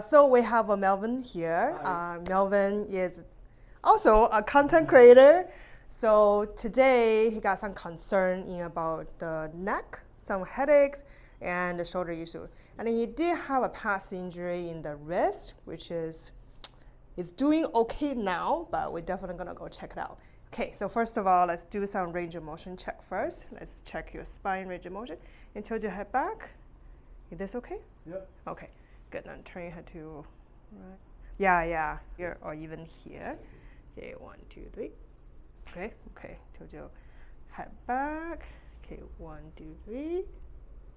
So we have Melvin here. Melvin is also a content creator. So today he got some concern about the neck, some headaches, and the shoulder issue. And he did have a past injury in the wrist, which is doing okay now, but we're definitely gonna go check it out. Okay, so first of all, let's do some range of motion check first. Let's check your spine range of motion and tilt your head back. Is this okay? Yep. Okay, good. Now turn your head to right. Yeah, here or even here. Okay, 1, 2, 3. Okay. Tilt your head back. Okay, 1, 2, 3.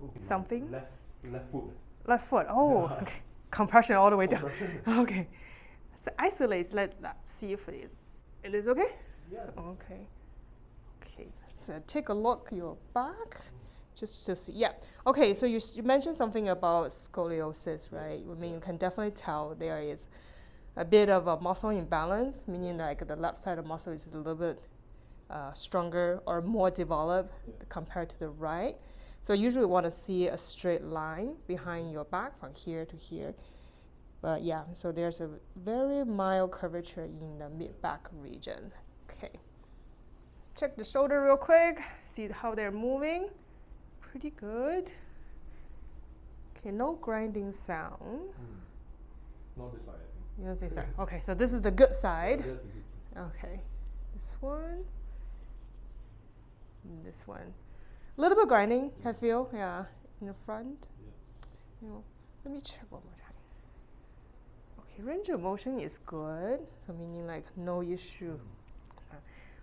Ooh, Something? Left foot. Left foot. Oh, okay. Compression all the way down. Okay. So isolate. Let's see if it is okay. Yeah. Okay. So take a look your back, just to see. Yeah. Okay. So you mentioned something about scoliosis, right? I mean, you can definitely tell there is a bit of a muscle imbalance, meaning like the left side of muscle is a little bit stronger or more developed compared to the right. So usually we want to see a straight line behind your back from here to here. But yeah, so there's a very mild curvature in the mid-back region. Okay. Let's check the shoulder real quick, see how they're moving. Pretty good. Okay, no grinding sound. Not this side, I think. You don't say so. Okay, so this is the good side. That's the good side. Okay, this one. And this one. A little bit grinding, I feel, yeah, in the front. Yeah. You know, let me check one more time. Okay, range of motion is good, so meaning like no issue.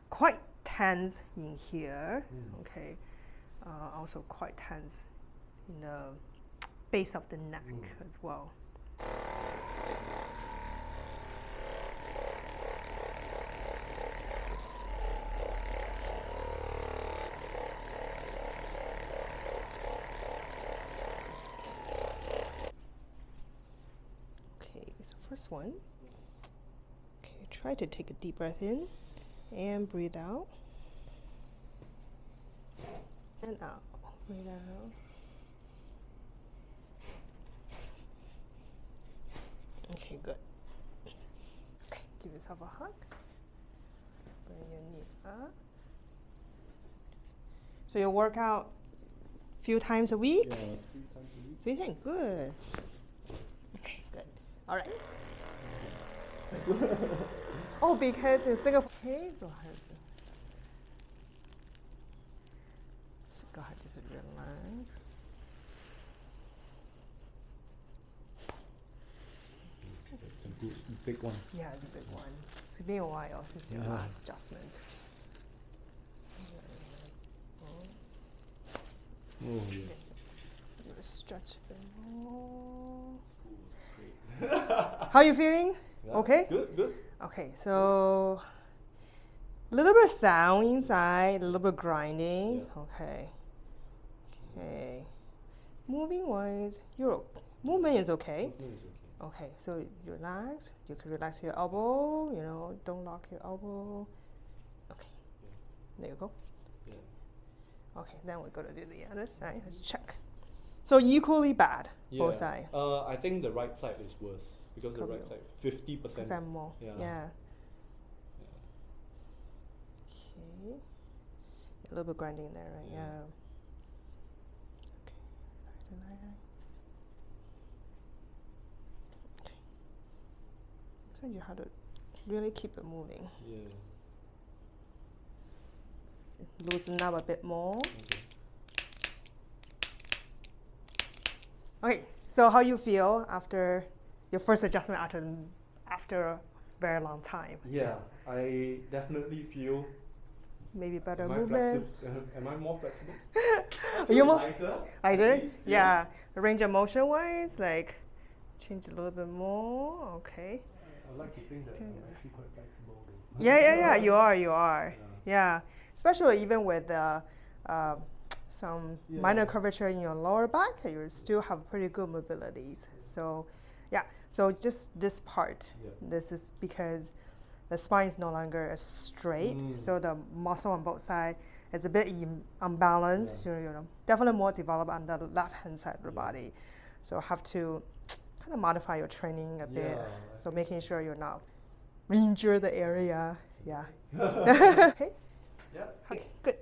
Quite tense in here, okay. Also quite tense in the base of the neck as well. Okay, so first one. Okay, try to take a deep breath in and breathe out. And out. Breathe out. Okay, good. Okay, give yourself a hug. Bring your knee up. So you work out a few times a week? Yeah, 3 times a week. 3 times, good. Okay, good. All right. Oh, because in Singapore, okay, go ahead. So go ahead, just relax. It's a good big one. Yeah, it's a big one. It's been a while since your last adjustment. Oh, yes. Let's stretch a bit more. How are you feeling? Yeah, Okay? Good. Okay, so a little bit of sound inside, a little bit grinding. Yeah. Okay. Moving wise, movement is okay. Movement is okay. Okay, so you relax. You can relax your elbow, don't lock your elbow. Okay. Yeah. There you go. Yeah. Okay, then we're gonna do the other side. Let's check. So equally bad, both sides. I think the right side is worse because the right side 50%. Because I'm more. Yeah. Okay. A little bit grinding there, right? Yeah. Okay. Okay. So you have to really keep it moving. Yeah. Loosen up a bit more. Okay. Okay, so how you feel after your first adjustment after a very long time? Yeah, I definitely feel. Maybe better Am movement. Am I more flexible? Are you more lighter? either? At least, Yeah. The range of motion wise, like change a little bit more. Okay. I like to think that I'm actually quite flexible. Though. Yeah. You are. Yeah. Yeah. Especially even with some minor curvature in your lower back, you still have pretty good mobilities. So, yeah. So just this part, this is because the spine is no longer as straight, so the muscle on both sides it's a bit unbalanced. Definitely more developed on the left hand side of the body. So have to kind of modify your training a bit. So making sure you're not re-injure the area. Yeah. Okay. Yeah. Okay. Good.